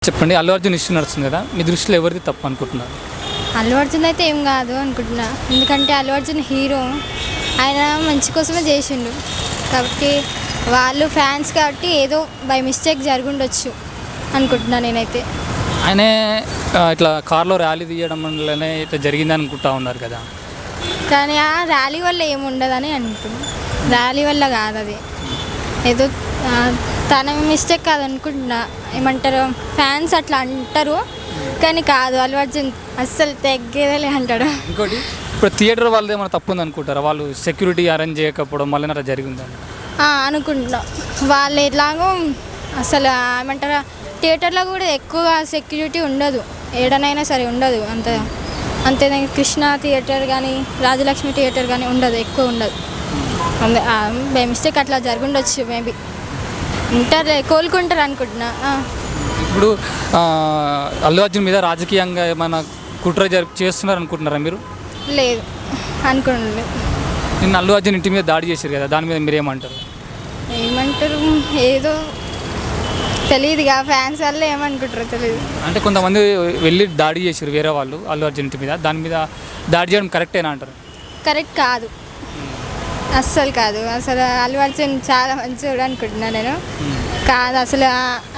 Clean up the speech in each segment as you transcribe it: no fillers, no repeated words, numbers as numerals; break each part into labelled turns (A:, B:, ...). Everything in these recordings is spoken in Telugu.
A: చెప్పండి. అల్లు అర్జున్ ఇష్యూ నడుస్తుంది కదా, మీ దృష్టిలో ఎవరిది తప్పు అనుకుంటున్నారు?
B: అల్లు అర్జున్ అయితే ఏం కాదు అనుకుంటున్నా. ఎందుకంటే అల్లు అర్జున్ హీరో, ఆయన మంచి కోసమే చేసిండు కాబట్టి వాళ్ళు ఫ్యాన్స్ కాబట్టి ఏదో బై మిస్టేక్ జరుగుండొచ్చు అనుకుంటున్నా నేనైతే.
A: ఆయనే ఇట్లా కార్లో ర్యాలీ తీయడం వల్లనే ఇట్లా జరిగింది అనుకుంటా ఉన్నారు కదా.
B: కానీ ఆ ర్యాలీ వల్ల ఏముండదని అనుకుంటున్నా. ర్యాలీ వల్ల కాదు, అది ఏదో తన మిస్టేక్ కాదు అనుకుంటున్నా. ఏమంటారు, ఫ్యాన్స్ అట్లా అంటారు కానీ కాదు, అల్లు అర్జున్ అస్సలు తగ్గేదేలే అంటాడు.
A: ఇంకోటి, ఇప్పుడు థియేటర్ వాళ్ళది ఏమైనా తప్పు ఉంది అనుకుంటారా? వాళ్ళు సెక్యూరిటీ అరేంజ్ చేయకపోవడం వల్ల అట్లా జరిగిందని
B: అనుకుంటున్నా. వాళ్ళు ఎట్లాగో అసలు ఏమంటారా, థియేటర్లో కూడా ఎక్కువగా సెక్యూరిటీ ఉండదు, ఏడనైనా సరే ఉండదు అంతే కృష్ణ థియేటర్ కానీ రాజలక్ష్మి థియేటర్ కానీ ఉండదు, ఎక్కువ ఉండదు. బై మిస్టేక్ అట్లా జరుగుండొచ్చు, మేబీ ఉంటారు, కోలుకుంటారు అనుకుంటున్నా.
A: ఇప్పుడు అల్లు అర్జున్ మీద రాజకీయంగా ఏమైనా కుట్ర చేస్తున్నారు అనుకుంటున్నారా మీరు?
B: లేదు అనుకోండి.
A: నిన్న అల్లు అర్జున్ ఇంటి మీద దాడి చేశారు కదా, దాని మీద మీరు ఏమంటారు?
B: ఏదో తెలియదుగా, ఫ్యాన్స్ వల్ల ఏమనుకుంటారో తెలియదు.
A: అంటే కొంతమంది వెళ్ళి దాడి చేశారు వేరే వాళ్ళు అల్లు అర్జున్ ఇంటి మీద, దాని మీద దాడి చేయడం కరెక్టేనా అంటారు?
B: కరెక్ట్ కాదు, అస్సలు కాదు. అసలు అల్లు అర్జున్ చాలా మంచివాడు అనుకుంటున్నా నేను. కాదు అసలు,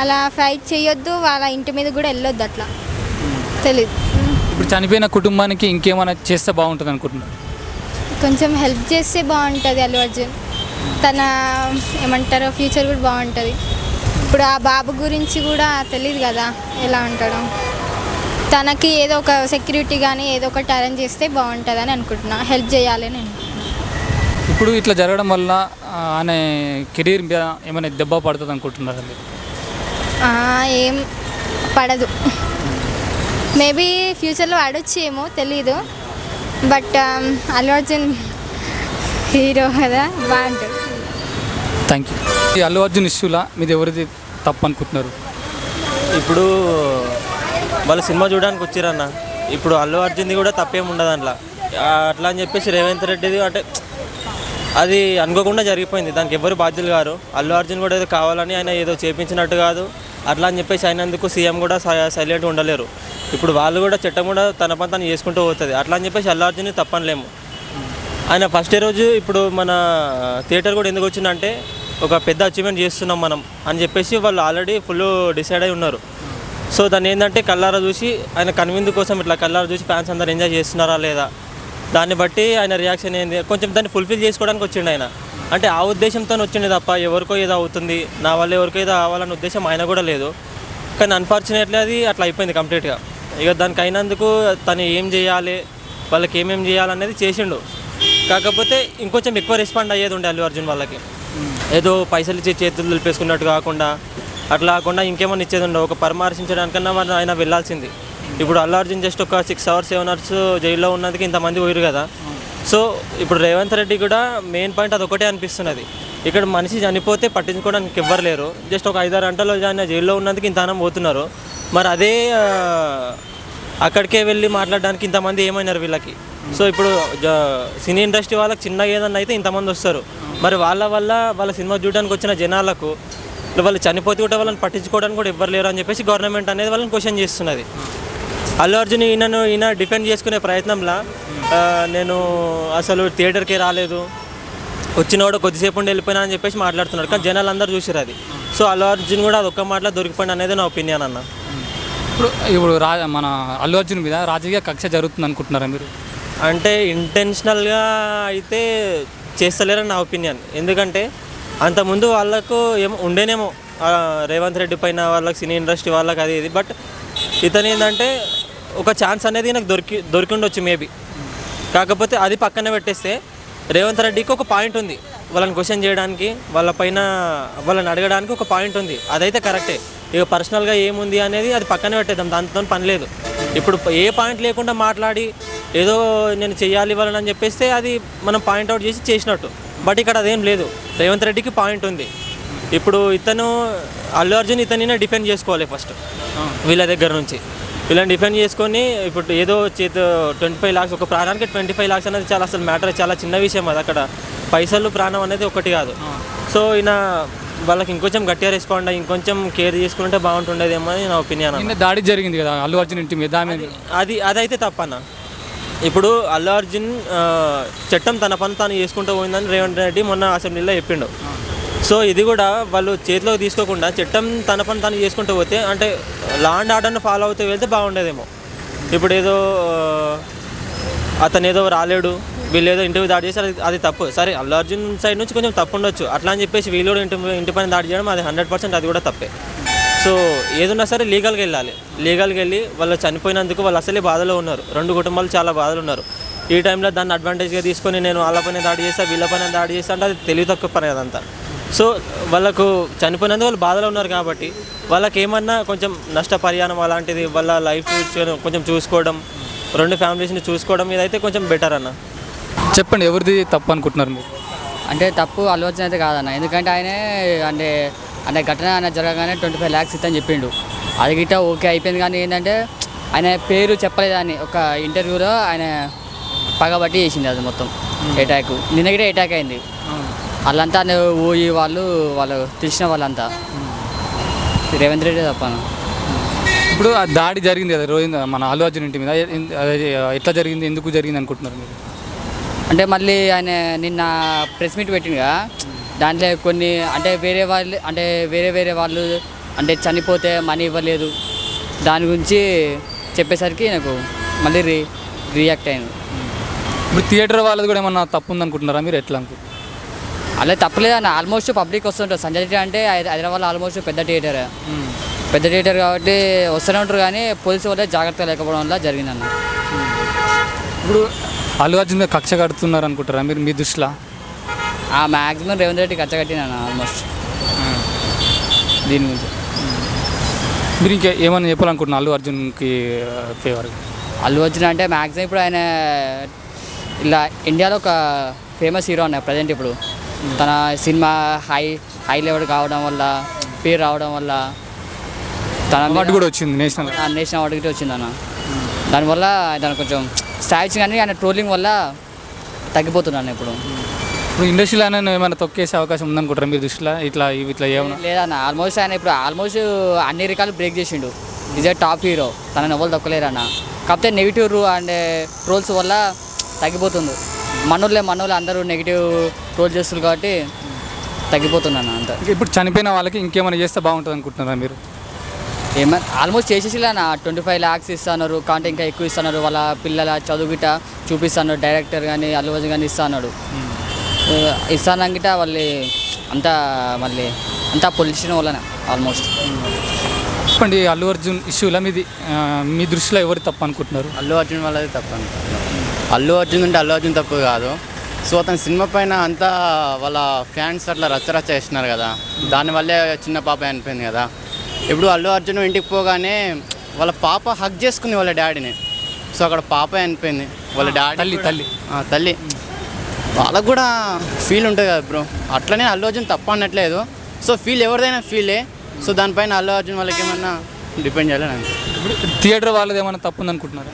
B: అలా ఫైట్ చేయొద్దు, వాళ్ళ ఇంటి మీద కూడా వెళ్ళొద్దు, అట్లా తెలీదు.
A: ఇప్పుడు చనిపోయిన కుటుంబానికి ఇంకేమైనా చేస్తే బాగుంటుంది అనుకుంటున్నారు?
B: కొంచెం హెల్ప్ చేస్తే బాగుంటుంది అల్లు అర్జున్, తన ఏమంటారో ఫ్యూచర్ కూడా బాగుంటుంది. ఇప్పుడు ఆ బాబు గురించి కూడా తెలియదు కదా ఎలా ఉంటాడో, తనకి ఏదో ఒక సెక్యూరిటీ కానీ ఏదో ఒకటి అరేంజ్ చేస్తే బాగుంటుందని అనుకుంటున్నా, హెల్ప్ చేయాలి అని అనుకుంటున్నా.
A: ఇప్పుడు ఇట్లా జరగడం వల్ల ఆయన కెరీర్ మీద ఏమైనా దెబ్బ పడుతుంది అనుకుంటున్నారా మీరు?
B: ఏం పడదు, మేబీ ఫ్యూచర్లో ఆడొచ్చు ఏమో తెలీదు, బట్ అల్లు అర్జున్ హీరో కదా, బాగుంటుంది.
A: Thank you. ఈ అల్లు అర్జున్ ఇష్యూలా మీది ఎవరిది తప్పు అనుకుంటున్నారు?
C: ఇప్పుడు వాళ్ళు సినిమా చూడడానికి వచ్చారన్న, ఇప్పుడు అల్లు అర్జున్ది కూడా తప్పేం ఉండదు అందులో. అట్లా అని చెప్పేసి రేవంత్ రెడ్డిది అంటే అది అనుకోకుండా జరిగిపోయింది, దానికి ఎవరు బాధ్యులు గారు. అల్లు అర్జున్ కూడా ఏదో కావాలని ఆయన ఏదో చేపించినట్టు కాదు, అట్లా అని చెప్పేసి అయినందుకు సీఎం కూడా సైలెంట్గా ఉండలేరు. ఇప్పుడు వాళ్ళు కూడా చట్టం కూడా తన పని తను చేసుకుంటూ పోతుంది, అట్లా అని చెప్పేసి అల్లు అర్జున్ని తప్పనలేము. ఆయన ఫస్ట్ రోజు ఇప్పుడు మన థియేటర్ కూడా ఎందుకు వచ్చిందంటే ఒక పెద్ద అచీవ్మెంట్ చేస్తున్నాం మనం అని చెప్పేసి వాళ్ళు ఆల్రెడీ ఫుల్ డిసైడ్ అయి ఉన్నారు. సో దాన్ని ఏంటంటే కళ్ళారా చూసి ఆయన కన్విన్స్ కోసం ఇట్లా కళ్ళారా చూసి ఫ్యాన్స్ అందరు ఎంజాయ్ చేస్తున్నారా లేదా, దాన్ని బట్టి ఆయన రియాక్షన్ ఏంది, కొంచెం దాన్ని ఫుల్ఫిల్ చేసుకోవడానికి వచ్చిండు ఆయన. అంటే ఆ ఉద్దేశంతో వచ్చింది తప్ప ఎవరికో ఏదో అవుతుంది, నా వల్ల ఎవరికో ఏదో అవ్వాలన్న ఉద్దేశం ఆయన కూడా లేదు. కానీ అన్ఫార్చునేట్లీ అది అట్లా అయిపోయింది కంప్లీట్గా. ఇక దానికి అయినందుకు తను ఏం చేయాలి, వాళ్ళకి ఏమేమి చేయాలనేది చేసిండు. కాకపోతే ఇంకొంచెం ఎక్కువ రెస్పాండ్ అయ్యేది ఉండే అల్లు అర్జున్ వాళ్ళకి, ఏదో పైసలు ఇచ్చి చేతులు దులిపేసుకున్నట్టు కాకుండా అట్లా కాకుండా ఇంకేమన్నా ఇచ్చేది ఉండవు. ఒక పరామర్శించడానికన్నా వాళ్ళు ఆయన వెళ్ళాల్సింది. ఇప్పుడు అల్లు అర్జున్ జస్ట్ ఒక 6 hours 7 hours జైల్లో ఉన్నందుకు ఇంతమంది పోయారు కదా. సో ఇప్పుడు రేవంత్ రెడ్డి కూడా మెయిన్ పాయింట్ అది ఒకటే అనిపిస్తున్నది, ఇక్కడ మనిషి చనిపోతే పట్టించుకోవడానికి ఎవ్వరు లేరు, జస్ట్ ఒక 5-6 గంటలు ఆయన జైల్లో ఉన్నందుకు ఇంతనం పోతున్నారు. మరి అదే అక్కడికే వెళ్ళి మాట్లాడడానికి ఇంతమంది ఏమైనారు వీళ్ళకి. సో ఇప్పుడు సినీ ఇండస్ట్రీ వాళ్ళకి చిన్నగా ఏదన్నా అయితే ఇంతమంది వస్తారు, మరి వాళ్ళ వల్ల వాళ్ళ సినిమా చూడడానికి వచ్చిన జనాలకు వాళ్ళు చనిపోతే కూడా వాళ్ళని పట్టించుకోవడానికి కూడా ఎవ్వరు లేరు అని చెప్పేసి గవర్నమెంట్ అనేది వాళ్ళని క్వశ్చన్ చేస్తున్నది. అల్లు అర్జున్ ఈయన డిఫెండ్ చేసుకునే ప్రయత్నంలో నేను అసలు థియేటర్కే రాలేదు, వచ్చినవాడు కొద్దిసేపు ఉండి వెళ్ళిపోయినా అని చెప్పేసి మాట్లాడుతున్నాడు, కానీ జనాలు అందరూ చూసారు అది. సో అల్లు అర్జున్ కూడా అది ఒక్క మాటలో దొరికిపోయింది అనేది నా ఒపీనియన్ అన్న.
A: ఇప్పుడు మన అల్లు అర్జున్ మీద రాజకీయ కక్ష జరుగుతుంది అనుకుంటున్నారా మీరు?
C: అంటే ఇంటెన్షనల్గా అయితే చేస్తలేరని నా ఒపీనియన్. ఎందుకంటే అంతకుముందు వాళ్ళకు ఏమో ఉండేనేమో రేవంత్ రెడ్డి పైన వాళ్ళకి, సినీ ఇండస్ట్రీ వాళ్ళకి అది ఇది, బట్ ఇతను ఏంటంటే ఒక ఛాన్స్ అనేది నాకు దొరికి ఉండొచ్చు మేబీ. కాకపోతే అది పక్కన పెట్టేస్తే రేవంత్ రెడ్డికి ఒక పాయింట్ ఉంది, వాళ్ళని క్వశ్చన్ చేయడానికి, వాళ్ళని అడగడానికి ఒక పాయింట్ ఉంది, అదైతే కరెక్టే. ఇక పర్సనల్గా ఏముంది అనేది అది పక్కన పెట్టేద్దాం, దాంతో పని లేదు. ఇప్పుడు ఏ పాయింట్ లేకుండా మాట్లాడి ఏదో నేను చెయ్యాలి వాళ్ళని అని చెప్పేస్తే అది మనం పాయింట్అవుట్ చేసి చేసినట్టు. బట్ ఇక్కడ అదేం లేదు, రేవంత్ రెడ్డికి పాయింట్ ఉంది. ఇప్పుడు అల్లు అర్జున్ ఇతనినే డిఫెండ్ చేసుకోవాలి ఫస్ట్, వీళ్ళ దగ్గర నుంచి వీళ్ళని డిఫెండ్ చేసుకొని. ఇప్పుడు ఏదో 25 lakhs, ఒక ప్రాణానికి 25 lakhs అనేది చాలా అసలు మ్యాటర్, చాలా చిన్న విషయం అది. అక్కడ పైసలు ప్రాణం అనేది ఒకటి కాదు. సో ఈయన వాళ్ళకి ఇంకొంచెం గట్టిగా రెస్పాండ్ అయ్యి ఇంకొంచెం కేర్ తీసుకుంటే బాగుంటుండేదేమో అని నా ఒపీనియన్ అన్న.
A: నిన్న దాడి జరిగింది కదా అల్లు అర్జున్ ఇంటి మీద, దాని మీద
C: అదైతే తప్పన్న. ఇప్పుడు అల్లు అర్జున్ చట్టం తన పని తాను చేసుకుంటూ పోయిందని రేవంత్ రెడ్డి మొన్న అసెంబ్లీలో చెప్పిండు. సో ఇది కూడా వాళ్ళు చేతిలోకి తీసుకోకుండా చట్టం తన పని తాను చేసుకుంటూ పోతే అంటే లా అండ్ ఆర్డర్ని ఫాలో అవుతూ వెళ్తే బాగుండేదేమో. ఇప్పుడు ఏదో అతను ఏదో రాలేడు, వీళ్ళు ఏదో ఇంటి దాడి చేసి అది తప్పు. సరే అల్లు అర్జున్ సైడ్ నుంచి కొంచెం తప్పు ఉండొచ్చు, అట్లా అని చెప్పేసి వీళ్ళు కూడా ఇంటి పైన దాడి చేయడం అది 100% అది కూడా తప్పే. సో ఏదున్నా సరే లీగల్గా వెళ్ళి వాళ్ళు చనిపోయినందుకు వాళ్ళు అసలే బాధలో ఉన్నారు. 2 కుటుంబాలు చాలా బాధలు ఉన్నారు. ఈ టైంలో దాన్ని అడ్వాంటేజ్గా తీసుకొని నేను వాళ్ళ పైన దాడి చేస్తా వీళ్ళ పైన దాడి చేస్తా అంటే అది తెలివి తక్కువ పని అదంతా. సో వాళ్ళకు చనిపోయినందుకు వాళ్ళు బాధలో ఉన్నారు కాబట్టి వాళ్ళకి ఏమన్నా కొంచెం నష్టపరిహారం అలాంటిది వాళ్ళ లైఫ్ కొంచెం చూసుకోవడం, 2 ఫ్యామిలీస్ని చూసుకోవడం ఇదైతే కొంచెం బెటర్ అన్న.
A: చెప్పండి, ఎవరిది తప్పు అనుకుంటున్నారు మీరు?
D: అంటే తప్పు అల్లు అర్జున్ అయితే కాదన్న, ఎందుకంటే ఆయనే అంటే ఘటన ఆయన జరగగానే 25 lakhs ఇద్దని చెప్పిండు. అది గిట్ట ఓకే అయిపోయింది. కానీ ఏంటంటే ఆయన పేరు చెప్పలేదని ఒక ఇంటర్వ్యూలో ఆయన పగబట్టి చేసింది అది మొత్తం అటాక్. నిన్న గిట్ట అటాక్ అయింది. వాళ్ళంతా ఊయి వాళ్ళు తెలిసిన వాళ్ళంతా రేవంత్ రెడ్డి తప్పను.
A: ఇప్పుడు ఆ దాడి జరిగింది కదా మన అల్లు అర్జున్ ఇంటి మీద, ఎట్లా జరిగింది, ఎందుకు జరిగింది అనుకుంటున్నారు మీరు?
D: అంటే మళ్ళీ ఆయన నిన్న ప్రెస్ మీట్ పెట్టిండుగా, దాంట్లో కొన్ని అంటే వేరే వాళ్ళు అంటే చనిపోతే మనీ ఇవ్వలేదు దాని గురించి చెప్పేసరికి నాకు మళ్ళీ రియాక్ట్ అయ్యాను.
A: ఇప్పుడు థియేటర్ వాళ్ళది కూడా ఏమన్నా తప్పు ఉందనుకుంటున్నారా మీరు? ఎట్లా అనుకుంటున్నారు?
D: అలా తప్పలేదన్న, ఆల్మోస్ట్ పబ్లిక్ వస్తుంటారు. సంజయ్ థియేటర్ అంటే హైదరాబాద్లో ఆల్మోస్ట్ పెద్ద థియేటర్ కాబట్టి వస్తూనే ఉంటారు. కానీ పోలీసు వల్ల జాగ్రత్తగా లేకపోవడం వల్ల జరిగిందన్న.
A: ఇప్పుడు అల్లు అర్జున్ మీద కక్ష కడుతున్నారు అనుకుంటారా మీరు మీ దృష్టిలో?
D: మ్యాక్సిమం రేవంత్ రెడ్డి కచ్చ కట్టినాను ఆల్మోస్ట్ దీని గురించి.
A: మీరు ఇంకా ఏమన్నా చెప్పాలనుకుంటున్నారు అల్లు అర్జున్కి ఫేవర్గా?
D: అల్లు అర్జున్ అంటే మ్యాక్సిమం ఇప్పుడు ఆయన ఇలా ఇండియాలో ఒక ఫేమస్ హీరో అన్న ప్రజెంట్. ఇప్పుడు తన సినిమా హై లెవెల్ కావడం వల్ల, పేరు రావడం వల్ల తన
A: అవార్డు కూడా వచ్చింది, నేషనల్
D: అవార్డు గిట్ట వచ్చింది అన్న. దానివల్ల దాని కొంచెం స్టాచ్యూ కానీ ఆయన ట్రోలింగ్ వల్ల తగ్గిపోతున్నాను ఇప్పుడు.
A: ఇప్పుడు ఇండస్ట్రీలో ఏమైనా తొక్కేసే అవకాశం ఉందనుకుంటారా మీరు దృష్టిలో? ఇట్లా ఏమన్నా
D: లేదన్న, ఆల్మోస్ట్ ఆయన ఇప్పుడు అన్ని రకాలు బ్రేక్ చేసిండు. ఇదే టాప్ హీరో, తనని ఎవరు తొక్కలేరన్న. కాకపోతే నెగిటివ్ అండ్ ట్రోల్స్ వల్ల తగ్గిపోతుంది. మనోళ్ళే అందరూ నెగిటివ్ ట్రోల్ చేస్తున్నారు కాబట్టి తగ్గిపోతున్నాను అంత.
A: ఇప్పుడు చనిపోయిన వాళ్ళకి ఇంకేమైనా చేస్తే బాగుంటుంది అనుకుంటున్నారా మీరు?
D: ఏమైనా ఆల్మోస్ట్ చేసేసిలా 25 lakhs ఇస్తున్నారు, కాంటే ఇంకా ఎక్కువ ఇస్తున్నారు. వాళ్ళ పిల్లల చదువు గిట్ట చూపిస్తున్నారు. డైరెక్టర్ కానీ అల్లు అర్జున్ కానీ ఇస్తున్నాడు. గిట్ట వాళ్ళు అంతా పొలిటిషియన్ వల్లనే ఆల్మోస్ట్.
A: చెప్పండి, అల్లు అర్జున్ ఇష్యూలో మీ దృష్టిలో ఎవరు తప్పు అనుకుంటున్నారు?
E: అల్లు అర్జున్ వాళ్ళది తప్పు అనుకుంటున్నారు. అల్లు అర్జున్ అంటే అల్లు అర్జున్ తప్పు కాదు. సో అతని సినిమా పైన అంతా వాళ్ళ ఫ్యాన్స్ అట్లా రచ్చరచ్చ చేస్తున్నారు కదా, దానివల్లే చిన్న పాప అనిపోయింది కదా. ఇప్పుడు అల్లు అర్జున్ ఇంటికి పోగానే వాళ్ళ పాప హగ్ చేసుకుంది వాళ్ళ డాడీని. సో అక్కడ పాప అనిపోయింది వాళ్ళ డాడీ తల్లి. వాళ్ళకు కూడా ఫీల్ ఉంటుంది కదా బ్రో. అట్లనే అల్లు అర్జున్ తప్ప అనట్లేదు. సో ఫీల్ ఎవరిదైనా ఫీలే. సో దానిపైన అల్లు అర్జున్ వాళ్ళకి ఏమన్నా డిపెండ్ చేయాలని అంతే.
A: థియేటర్ వాళ్ళది ఏమైనా తప్పు ఉందనుకుంటున్నారా?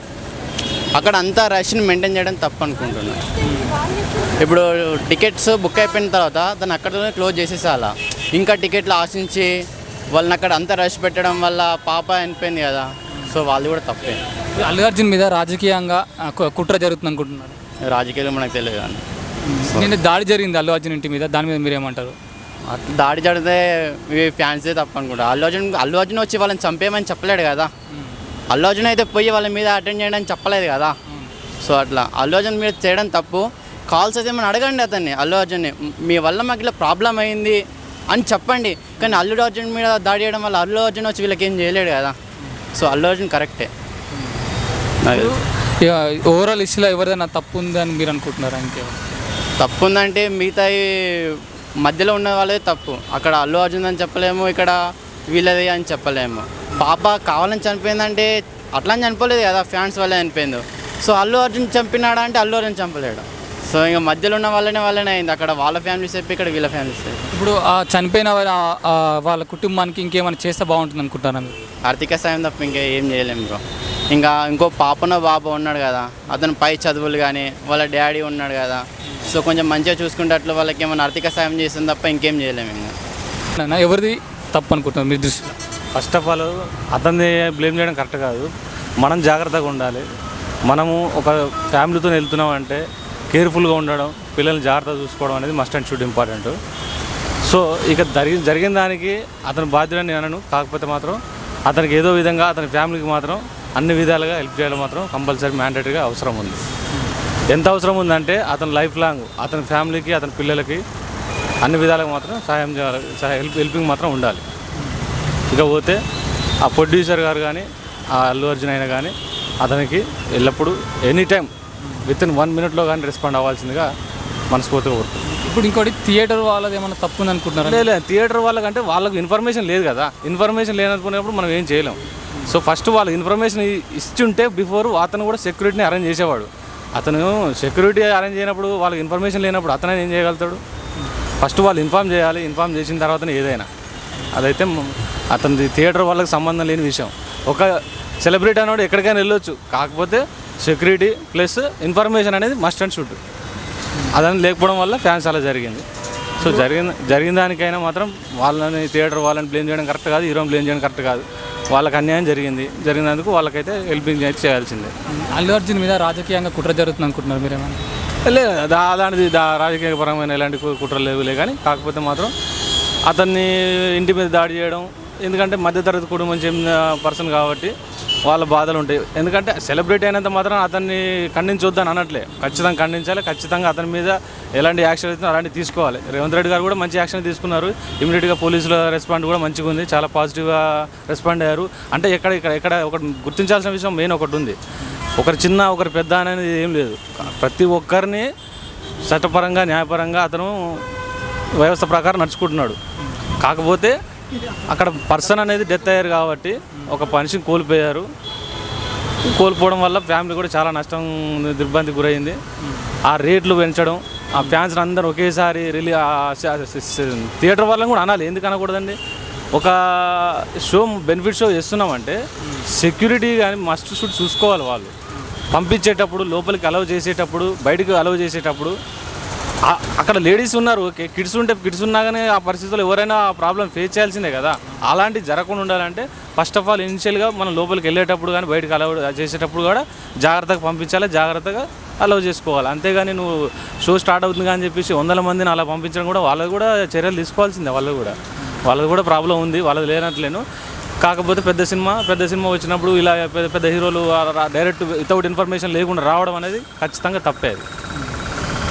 E: అక్కడ అంతా రష్ని మెయింటైన్ చేయడం తప్పు అనుకుంటున్నాను. ఇప్పుడు టికెట్స్ బుక్ అయిపోయిన తర్వాత దాన్ని అక్కడనే క్లోజ్ చేసేసాలా. ఇంకా టికెట్లు ఆశించి వాళ్ళని అక్కడ అంతా రష్ పెట్టడం వల్ల పాప అనిపోయింది కదా. సో వాళ్ళు కూడా తప్పే.
A: అల్లు అర్జున్ మీద రాజకీయంగా కుట్ర జరుగుతుంది అనుకుంటున్నారు?
E: రాజకీయాలు మనకు తెలియదు కానీ
A: నిన్న దాడి జరిగింది అల్లు అర్జున్ ఇంటి మీద, దాని మీద మీరు ఏమంటారు?
E: దాడి జరిగితే ఫ్యాన్సే తప్ప అనుకుంటా. అల్లు అర్జున్ వచ్చి వాళ్ళని చంపేయమని చెప్పలేడు కదా. అల్లు అర్జున్ అయితే పోయి వాళ్ళ మీద అటెండ్ చేయడానికి చెప్పలేదు కదా. సో అట్లా అల్లు అర్జున్ మీద చేయడం తప్పు. కాల్స్ అయితే మనం అడగండి అతన్ని, అల్లు అర్జున్ని, మీ వల్ల మాకు ఇలా ప్రాబ్లం అయింది అని చెప్పండి. కానీ అల్లు అర్జున్ మీద దాడి చేయడం వల్ల అల్లు అర్జున్ వచ్చి వీళ్ళకి ఏం చేయలేడు కదా. సో అల్లు అర్జున్ కరెక్టే.
A: ఓవరాల్ ఇష్యూలో ఎవరిదైనా తప్పు ఉందని మీరు అనుకుంటున్నారా? ఇంకే
E: తప్పు ఉందంటే మిగతా మధ్యలో ఉన్న వాళ్ళదే తప్పు. అక్కడ అల్లు అర్జున్ అని చెప్పలేము, ఇక్కడ వీళ్ళది అని చెప్పలేము. పాప కావాలని చనిపోయిందంటే అట్లా చనిపోలేదు కదా, ఫ్యాన్స్ వల్లే చనిపోయింది. సో అల్లు అర్జున్ చంపినాడా అంటే అల్లు అర్జున్ చంపలేడు. సో ఇంకా మధ్యలో ఉన్న వాళ్ళనే అయింది. అక్కడ వాళ్ళ ఫ్యామిలీస్ చెప్పి ఇక్కడ వీళ్ళ ఫ్యామిలీస్.
A: ఇప్పుడు ఆ చనిపోయిన వాళ్ళ కుటుంబానికి ఇంకేమైనా చేస్తే బాగుంటుంది అనుకుంటారా మీరు?
E: ఆర్థిక సాయం తప్ప ఇంకా ఏం చేయలేము బ్రో. ఇంకా ఇంకో బాబు ఉన్నాడు కదా, అతను పై చదువులు కానీ వాళ్ళ డాడీ ఉన్నాడు కదా. సో కొంచెం మంచిగా చూసుకుంటే అట్లా వాళ్ళకి ఏమైనా ఆర్థిక సాయం చేస్తుంది తప్ప ఇంకేం చేయలేము ఇంకా.
A: అన్న ఎవరిది తప్పు అనుకుంటున్నారు మీ దృష్టిలో?
F: ఫస్ట్ ఆఫ్ ఆల్ అతన్ని బ్లేమ్ చేయడం కరెక్ట్ కాదు. మనం జాగ్రత్తగా ఉండాలి. మనము ఒక ఫ్యామిలీతో వెళ్తున్నామంటే కేర్ఫుల్గా ఉండడం, పిల్లల్ని జాగ్రత్తగా చూసుకోవడం అనేది must and should important. So ఇక జరిగిన దానికి అతను బాధ్యుడని నేను అనను. కాకపోతే మాత్రం అతనికి ఏదో విధంగా అతని ఫ్యామిలీకి మాత్రం అన్ని విధాలుగా హెల్ప్ చేయడం మాత్రం కంపల్సరీ మ్యాండేటరీగా అవసరం ఉంది. ఎంత అవసరం ఉందంటే అతని లైఫ్ లాంగ్ అతని ఫ్యామిలీకి అతని పిల్లలకి అన్ని విధాలుగా మాత్రం సహాయం చేయాలి, హెల్పింగ్ మాత్రం ఉండాలి. ఇకపోతే ఆ ప్రొడ్యూసర్ గారు కానీ ఆ అల్లు అర్జున్ అయినా కానీ అతనికి ఎల్లప్పుడూ ఎనీ టైం వితిన్ 1 minute కానీ రెస్పాండ్ అవ్వాల్సిందిగా మనస్ఫూర్తిగా కోరుతుంది.
A: ఇప్పుడు ఇంకోటి థియేటర్ వాళ్ళది ఏమైనా తప్పు ఉంది అనుకుంటున్నారా?
F: లేదు, థియేటర్ వాళ్ళకంటే వాళ్ళకు ఇన్ఫర్మేషన్ లేదు కదా. ఇన్ఫర్మేషన్ లేననుకునేప్పుడు మనం ఏం చేయలేం. సో ఫస్ట్ వాళ్ళకి ఇన్ఫర్మేషన్ ఇస్తుంటే బిఫోర్ అతను కూడా సెక్యూరిటీని అరేంజ్ చేసేవాడు. అతను సెక్యూరిటీ అరేంజ్ చేయనప్పుడు వాళ్ళకి ఇన్ఫర్మేషన్ లేనప్పుడు అతనే ఏం చేయగలుగుతాడు? ఫస్ట్ వాళ్ళు ఇన్ఫామ్ చేయాలి. ఇన్ఫామ్ చేసిన తర్వాతనే ఏదైనా. అదైతే అతనిది థియేటర్ వాళ్ళకి సంబంధం లేని విషయం. ఒక సెలబ్రిటీ అన్నాడు ఎక్కడికైనా వెళ్ళొచ్చు, కాకపోతే సెక్యూరిటీ ప్లస్ ఇన్ఫర్మేషన్ అనేది మస్ట్ అండ్ షుడ్. అదని లేకపోవడం వల్ల ఫ్యాన్స్ అలా జరిగింది. సో జరిగిన దానికైనా మాత్రం వాళ్ళని థియేటర్ వాళ్ళని బ్లేమ్ చేయడం కరెక్ట్ కాదు, హీరోని బ్లేమ్ చేయడం కరెక్ట్ కాదు. వాళ్ళకి అన్యాయం జరిగినందుకు వాళ్ళకైతే హెల్పింగ్ చేయాల్సిందే.
A: అల్లు అర్జున్ మీద రాజకీయంగా కుట్ర జరుగుతుంది అనుకుంటున్నారు మీరేమన్నా?
F: లేదు, అలాంటిది రాజకీయపరమైన ఎలాంటి కుట్రలు లేవులే. కానీ కాకపోతే మాత్రం అతన్ని ఇంటి మీద దాడి చేయడం, ఎందుకంటే మధ్యతరగతి కుటుంబం చెందిన పర్సన్ కాబట్టి వాళ్ళ బాధలు ఉంటాయి. ఎందుకంటే సెలబ్రిటీ అయినంత మాత్రం అతన్ని ఖండించొద్దని అనట్లే, ఖచ్చితంగా ఖండించాలి. ఖచ్చితంగా అతని మీద ఎలాంటి యాక్షన్ అవుతుందో అలాంటివి తీసుకోవాలి. రేవంత్ రెడ్డి గారు కూడా మంచి యాక్షన్ తీసుకున్నారు. ఇమీడియట్గా పోలీసుల రెస్పాండ్ కూడా మంచిగా ఉంది, చాలా పాజిటివ్గా రెస్పాండ్ అయ్యారు. అంటే ఎక్కడ ఒకటి గుర్తించాల్సిన విషయం మెయిన్ ఒకటి ఉంది. ఒకరు చిన్న ఒకరు పెద్ద అనేది ఏం లేదు. ప్రతి ఒక్కరిని చట్టపరంగా న్యాయపరంగా అతను వ్యవస్థ ప్రకారం నడుచుకుంటున్నాడు. కాకపోతే అక్కడ పర్సన్ అనేది డెత్ అయ్యారు కాబట్టి ఒక మనిషిని కోల్పోవడం వల్ల ఫ్యామిలీ కూడా చాలా నష్టం దిగ్బందికి గురైంది. ఆ రేట్లు పెంచడం, ఆ ఫ్యాన్స్ అందరూ ఒకేసారి థియేటర్ వాళ్ళని కూడా అనాలి. ఎందుకు అనకూడదండి? ఒక బెనిఫిట్ షో చేస్తున్నామంటే సెక్యూరిటీ కానీ మస్ట్ షుడ్ చూసుకోవాలి. వాళ్ళు పంపించేటప్పుడు, లోపలికి అలౌ చేసేటప్పుడు, బయటకు అలౌ చేసేటప్పుడు అక్కడ లేడీస్ ఉన్నారు, ఓకే, కిడ్స్ ఉన్నా కానీ ఆ పరిస్థితుల్లో ఎవరైనా ఆ ప్రాబ్లం ఫేస్ చేయాల్సిందే కదా. అలాంటివి జరగకుండా ఉండాలంటే ఫస్ట్ ఆఫ్ ఆల్ ఇనిషియల్గా మనం లోపలికి వెళ్ళేటప్పుడు కానీ బయటకు అలౌ చేసేటప్పుడు కూడా జాగ్రత్తగా పంపించాలి, జాగ్రత్తగా అలౌ చేసుకోవాలి. అంతేగాని నువ్వు షో స్టార్ట్ అవుతుంది కానీ చెప్పేసి 100 మందిని అలా పంపించడం కూడా వాళ్ళకు కూడా చర్యలు తీసుకోవాల్సిందే. వాళ్ళది కూడా ప్రాబ్లం ఉంది, వాళ్ళది లేనట్లేను. కాకపోతే పెద్ద సినిమా వచ్చినప్పుడు ఇలా పెద్ద హీరోలు డైరెక్ట్ వితౌట్ ఇన్ఫర్మేషన్ లేకుండా రావడం అనేది ఖచ్చితంగా తప్పేది.